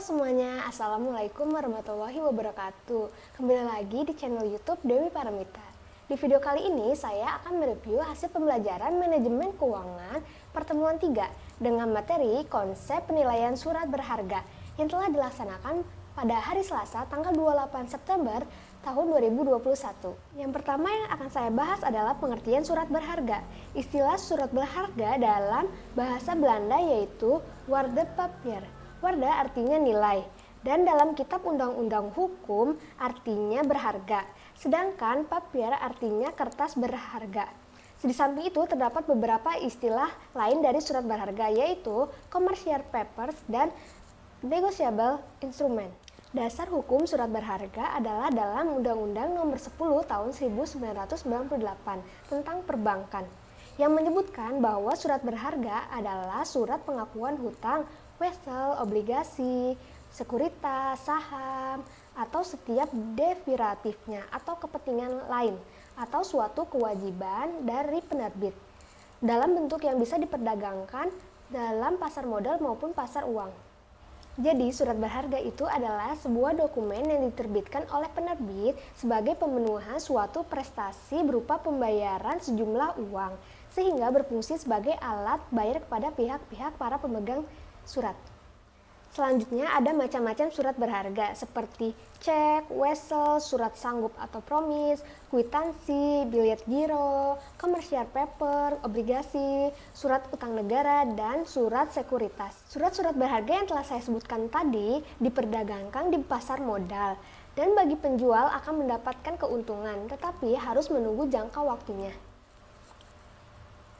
semuanya, Assalamualaikum warahmatullahi wabarakatuh. Kembali lagi di channel YouTube Dewi Paramita. Di video kali ini saya akan mereview hasil pembelajaran manajemen keuangan pertemuan 3 dengan materi konsep penilaian surat berharga yang telah dilaksanakan pada hari Selasa tanggal 28 September tahun 2021. Yang pertama yang akan saya bahas adalah pengertian surat berharga. Istilah surat berharga dalam bahasa Belanda yaitu waardepapier. Waarde artinya nilai, dan dalam kitab undang-undang hukum artinya berharga, sedangkan papier artinya kertas berharga. Di samping itu terdapat beberapa istilah lain dari surat berharga yaitu commercial papers dan negotiable instrument. Dasar hukum surat berharga adalah dalam Undang-Undang Nomor 10 Tahun 1998 tentang perbankan yang menyebutkan bahwa surat berharga adalah surat pengakuan hutang, wesel, obligasi, sekuritas, saham, atau setiap derivatifnya atau kepentingan lain atau suatu kewajiban dari penerbit dalam bentuk yang bisa diperdagangkan dalam pasar modal maupun pasar uang. Jadi surat berharga itu adalah sebuah dokumen yang diterbitkan oleh penerbit sebagai pemenuhan suatu prestasi berupa pembayaran sejumlah uang sehingga berfungsi sebagai alat bayar kepada pihak-pihak para pemegang surat. Selanjutnya ada macam-macam surat berharga seperti cek, wesel, surat sanggup atau promis, kwitansi, bilet giro, commercial paper, obligasi, surat utang negara, dan surat sekuritas. Surat-surat berharga yang telah saya sebutkan tadi diperdagangkan di pasar modal dan bagi penjual akan mendapatkan keuntungan tetapi harus menunggu jangka waktunya.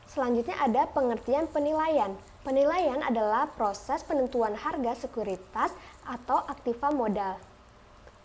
Selanjutnya ada pengertian penilaian. Penilaian adalah proses penentuan harga sekuritas atau aktiva modal.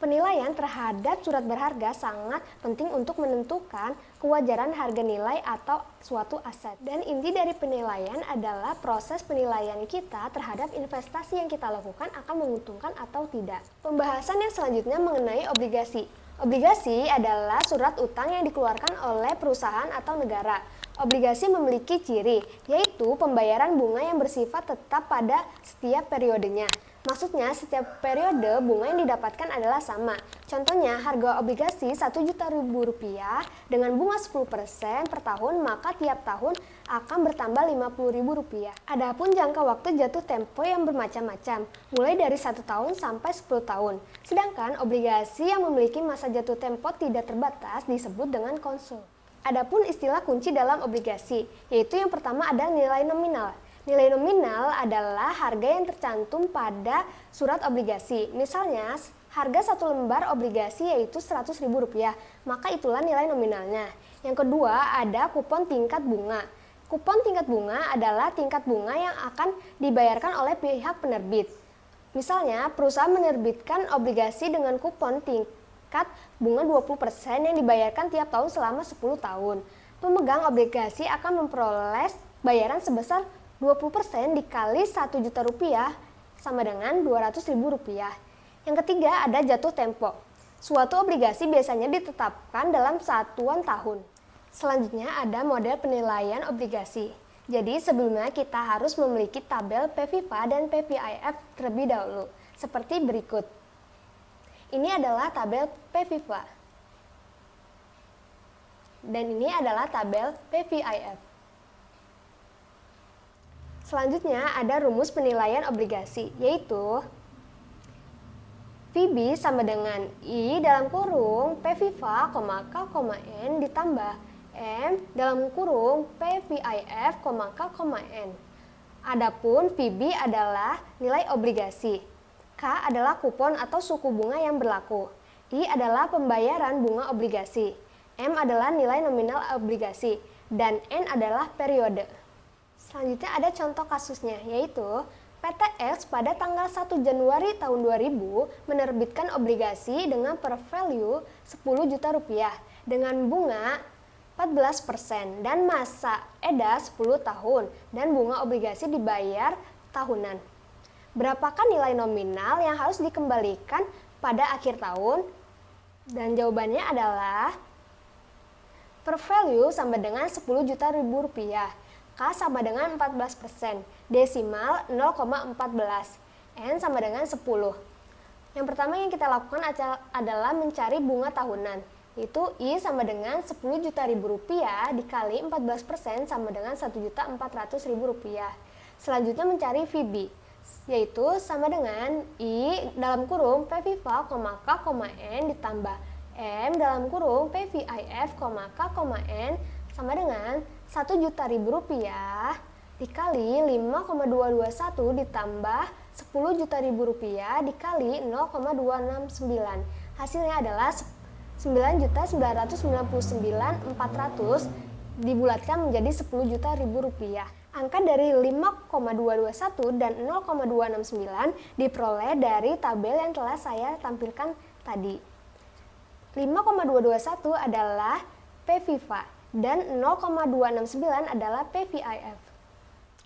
Penilaian terhadap surat berharga sangat penting untuk menentukan kewajaran harga nilai atau suatu aset. Dan inti dari penilaian adalah proses penilaian kita terhadap investasi yang kita lakukan akan menguntungkan atau tidak. Pembahasan yang selanjutnya mengenai obligasi. Obligasi adalah surat utang yang dikeluarkan oleh perusahaan atau negara. Obligasi memiliki ciri, yaitu pembayaran bunga yang bersifat tetap pada setiap periodenya. Maksudnya, setiap periode bunga yang didapatkan adalah sama. Contohnya, harga obligasi Rp1.000.000 dengan bunga 10% per tahun, maka tiap tahun akan bertambah Rp50.000. Adapun jangka waktu jatuh tempo yang bermacam-macam, mulai dari 1 tahun sampai 10 tahun. Sedangkan obligasi yang memiliki masa jatuh tempo tidak terbatas disebut dengan konsul. Adapun istilah kunci dalam obligasi, yaitu yang pertama ada nilai nominal. Nilai nominal adalah harga yang tercantum pada surat obligasi. Misalnya, harga 1 lembar obligasi yaitu Rp100.000, maka itulah nilai nominalnya. Yang kedua ada kupon tingkat bunga. Kupon tingkat bunga adalah tingkat bunga yang akan dibayarkan oleh pihak penerbit. Misalnya, perusahaan menerbitkan obligasi dengan kupon tingkat bunga 20% yang dibayarkan tiap tahun selama 10 tahun. Pemegang obligasi akan memperoleh bayaran sebesar 20% dikali Rp1.000.000 sama dengan Rp200.000. Yang ketiga ada jatuh tempo. Suatu obligasi biasanya ditetapkan dalam satuan tahun. Selanjutnya ada model penilaian obligasi. Jadi sebelumnya kita harus memiliki tabel PVIPA dan PVIF terlebih dahulu, seperti berikut. Ini adalah tabel PVIPA. Dan ini adalah tabel PVIF. Selanjutnya ada rumus penilaian obligasi, yaitu VB sama dengan I dalam kurung PVIPA, K, N ditambah M dalam kurung PVIF, K, N. Adapun VB adalah nilai obligasi. K adalah kupon atau suku bunga yang berlaku. I adalah pembayaran bunga obligasi. M adalah nilai nominal obligasi. Dan N adalah periode. Selanjutnya ada contoh kasusnya, yaitu PTX pada tanggal 1 Januari tahun 2000 menerbitkan obligasi dengan per value Rp10 juta dengan bunga 14% dan masa edar 10 tahun dan bunga obligasi dibayar tahunan. Berapakah nilai nominal yang harus dikembalikan pada akhir tahun? Dan jawabannya adalah per value sama dengan Rp10 juta. K sama dengan 14%, desimal 0,14. N sama dengan 10. Yang pertama yang kita lakukan adalah mencari bunga tahunan, yaitu I sama dengan 10 juta ribu rupiah dikali 14% sama dengan 1.400.000 rupiah. Selanjutnya mencari VB, yaitu sama dengan I dalam kurung PViva, K, N ditambah M dalam kurung PVIF, K, N sama dengan 1 juta ribu rupiah dikali 5,221 ditambah 10 juta ribu rupiah dikali 0,269. Hasilnya adalah 9.999.400 dibulatkan menjadi 10 juta ribu rupiah. Angka dari 5,221 dan 0,269 diperoleh dari tabel yang telah saya tampilkan tadi. 5,221 adalah PViva dan 0,269 adalah PVIF.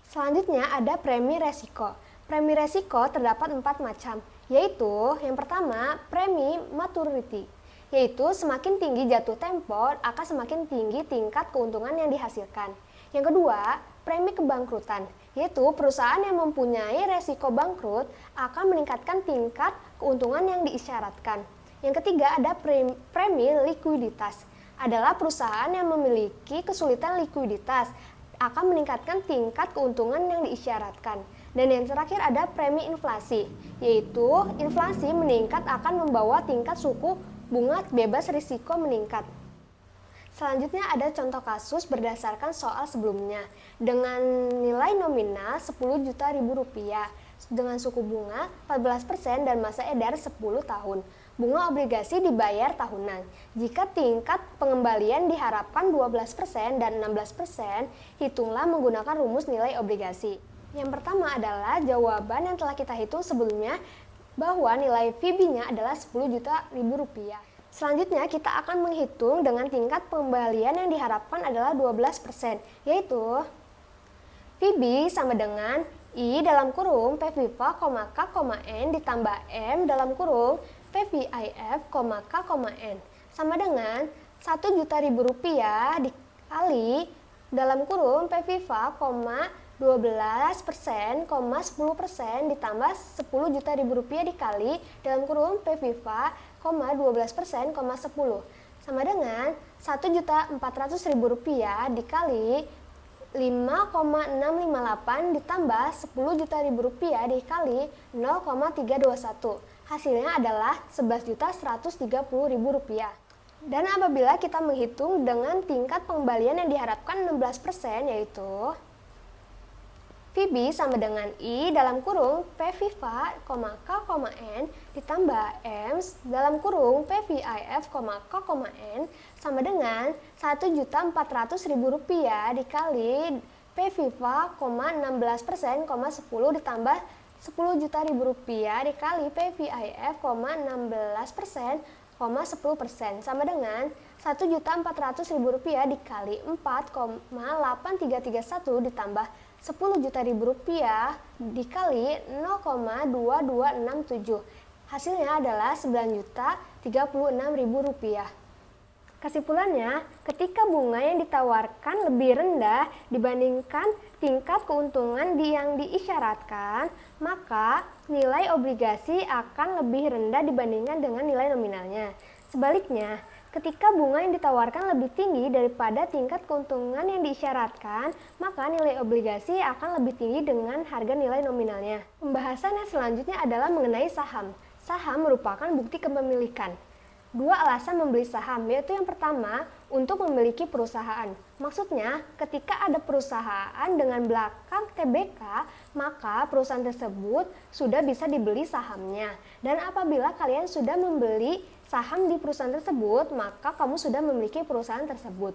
Selanjutnya ada premi resiko. Premi resiko terdapat 4 macam, yaitu yang pertama premi maturity, yaitu semakin tinggi jatuh tempo akan semakin tinggi tingkat keuntungan yang dihasilkan. Yang kedua, premi kebangkrutan, yaitu perusahaan yang mempunyai resiko bangkrut akan meningkatkan tingkat keuntungan yang diisyaratkan. Yang ketiga ada premi likuiditas, adalah perusahaan yang memiliki kesulitan likuiditas akan meningkatkan tingkat keuntungan yang diisyaratkan. Dan yang terakhir ada premi inflasi, yaitu inflasi meningkat akan membawa tingkat suku bunga bebas risiko meningkat. Selanjutnya ada contoh kasus berdasarkan soal sebelumnya dengan nilai nominal 10 juta ribu rupiah dengan suku bunga 14% dan masa edar 10 tahun. Bunga obligasi dibayar tahunan. Jika tingkat pengembalian diharapkan 12% dan 16%, hitunglah menggunakan rumus nilai obligasi. Yang pertama adalah jawaban yang telah kita hitung sebelumnya bahwa nilai VB-nya adalah 10 juta ribu rupiah. Selanjutnya kita akan menghitung dengan tingkat pengembalian yang diharapkan adalah 12%, yaitu VB sama dengan I dalam kurung PViva, K, N ditambah M dalam kurung PVIF, K, N sama dengan 1 juta ribu rupiah dikali dalam kurung PViva, 12%, 10% ditambah 10 juta ribu rupiah dikali dalam kurung PViva, 12%, 10 sama dengan 1.400.000 rupiah dikali 5,658 ditambah 10 juta ribu rupiah dikali 0,321. Hasilnya adalah 11.130.000 rupiah. Dan apabila kita menghitung dengan tingkat pengembalian yang diharapkan 16%, yaitu VB sama dengan I dalam kurung PViva, K, N ditambah M dalam kurung PVIF, K, N sama dengan 1.400.000 rupiah dikali PViva, 16%, 10 ditambah 10 juta ribu rupiah dikali PVIF, 16%, 10% sama dengan 1.400.000 rupiah dikali 4,8331 ditambah 10 juta ribu rupiah dikali 0,2267. Hasilnya adalah 9.036.000 rupiah. Kesimpulannya, ketika bunga yang ditawarkan lebih rendah dibandingkan tingkat keuntungan yang diisyaratkan, maka nilai obligasi akan lebih rendah dibandingkan dengan nilai nominalnya. Sebaliknya, ketika bunga yang ditawarkan lebih tinggi daripada tingkat keuntungan yang diisyaratkan, maka nilai obligasi akan lebih tinggi dengan harga nilai nominalnya. Pembahasan yang selanjutnya adalah mengenai saham. Saham merupakan bukti kepemilikan. 2 alasan membeli saham, yaitu yang pertama, untuk memiliki perusahaan. Maksudnya, ketika ada perusahaan dengan belakang TBK, maka perusahaan tersebut sudah bisa dibeli sahamnya. Dan apabila kalian sudah membeli saham di perusahaan tersebut, maka kamu sudah memiliki perusahaan tersebut.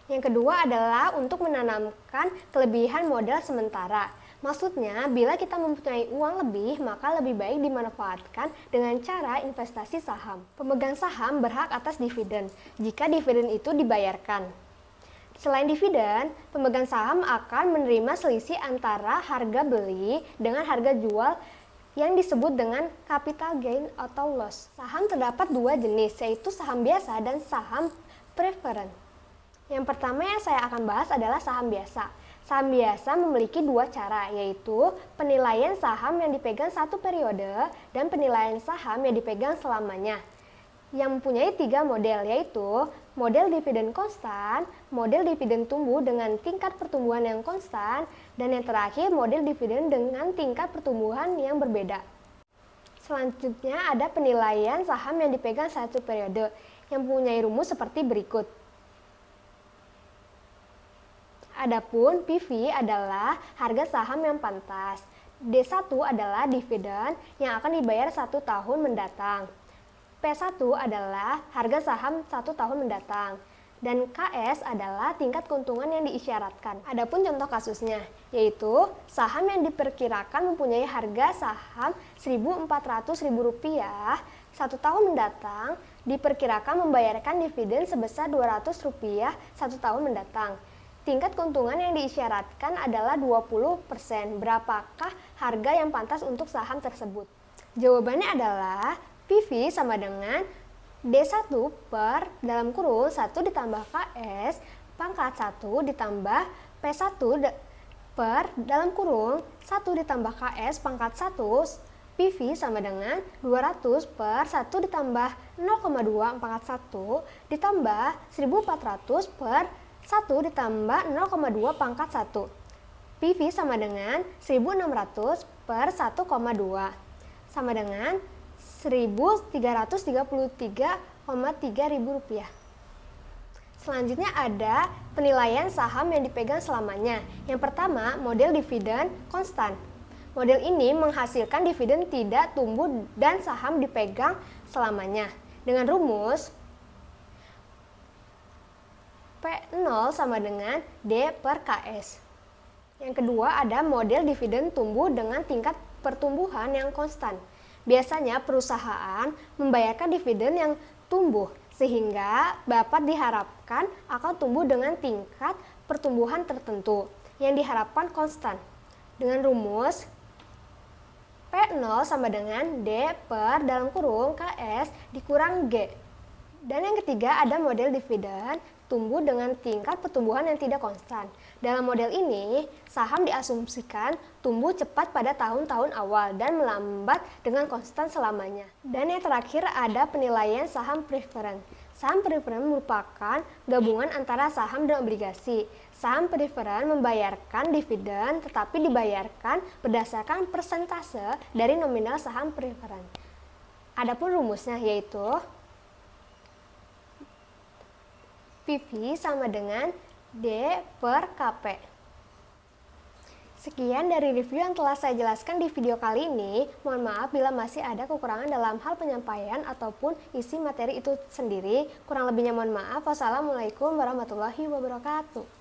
Yang kedua adalah untuk menanamkan kelebihan modal sementara. Maksudnya, bila kita mempunyai uang lebih, maka lebih baik dimanfaatkan dengan cara investasi saham. Pemegang saham berhak atas dividen jika dividen itu dibayarkan. Selain dividen, pemegang saham akan menerima selisih antara harga beli dengan harga jual yang disebut dengan capital gain atau loss. Saham terdapat 2 jenis, yaitu saham biasa dan saham preferred. Yang pertama yang saya akan bahas adalah saham biasa. Saham biasa memiliki dua cara, yaitu penilaian saham yang dipegang satu periode dan penilaian saham yang dipegang selamanya. Yang mempunyai tiga model, yaitu model dividen konstan, model dividen tumbuh dengan tingkat pertumbuhan yang konstan, dan yang terakhir model dividen dengan tingkat pertumbuhan yang berbeda. Selanjutnya ada penilaian saham yang dipegang satu periode, yang mempunyai rumus seperti berikut. Adapun PV adalah harga saham yang pantas. D1 adalah dividen yang akan dibayar 1 tahun mendatang. P1 adalah harga saham 1 tahun mendatang. Dan KS adalah tingkat keuntungan yang diisyaratkan. Adapun contoh kasusnya, yaitu saham yang diperkirakan mempunyai harga saham Rp1.400.000 1 tahun mendatang, diperkirakan membayarkan dividen sebesar Rp200 1 tahun mendatang. Tingkat keuntungan yang diisyaratkan adalah 20%. Berapakah harga yang pantas untuk saham tersebut? Jawabannya adalah PV sama dengan D1 per dalam kurung 1 ditambah KS pangkat 1 ditambah P1 per dalam kurung 1 ditambah KS pangkat 1 PV sama dengan 200 per 1 ditambah 0,2 pangkat 1 ditambah 1400 per 1 ditambah 0,2 pangkat 1. PV sama dengan 1600 per 1,2 sama dengan Rp1.333,3.000. Selanjutnya ada penilaian saham yang dipegang selamanya. Yang pertama, model dividen konstan. Model ini menghasilkan dividen tidak tumbuh dan saham dipegang selamanya. Dengan rumus P0 sama dengan D per KS. Yang kedua ada model dividen tumbuh dengan tingkat pertumbuhan yang konstan. Biasanya perusahaan membayarkan dividen yang tumbuh sehingga dapat diharapkan akan tumbuh dengan tingkat pertumbuhan tertentu yang diharapkan konstan. Dengan rumus P0 sama dengan D per dalam kurung KS dikurang G. Dan yang ketiga ada model dividen tumbuh dengan tingkat pertumbuhan yang tidak konstan. Dalam model ini, saham diasumsikan tumbuh cepat pada tahun-tahun awal dan melambat dengan konstan selamanya. Dan yang terakhir ada penilaian saham preferen. Saham preferen merupakan gabungan antara saham dan obligasi. Saham preferen membayarkan dividen tetapi dibayarkan berdasarkan persentase dari nominal saham preferen. Adapun rumusnya yaitu PV sama dengan D per KP. Sekian dari review yang telah saya jelaskan di video kali ini. Mohon maaf bila masih ada kekurangan dalam hal penyampaian ataupun isi materi itu sendiri. Kurang lebihnya mohon maaf. Wassalamualaikum warahmatullahi wabarakatuh.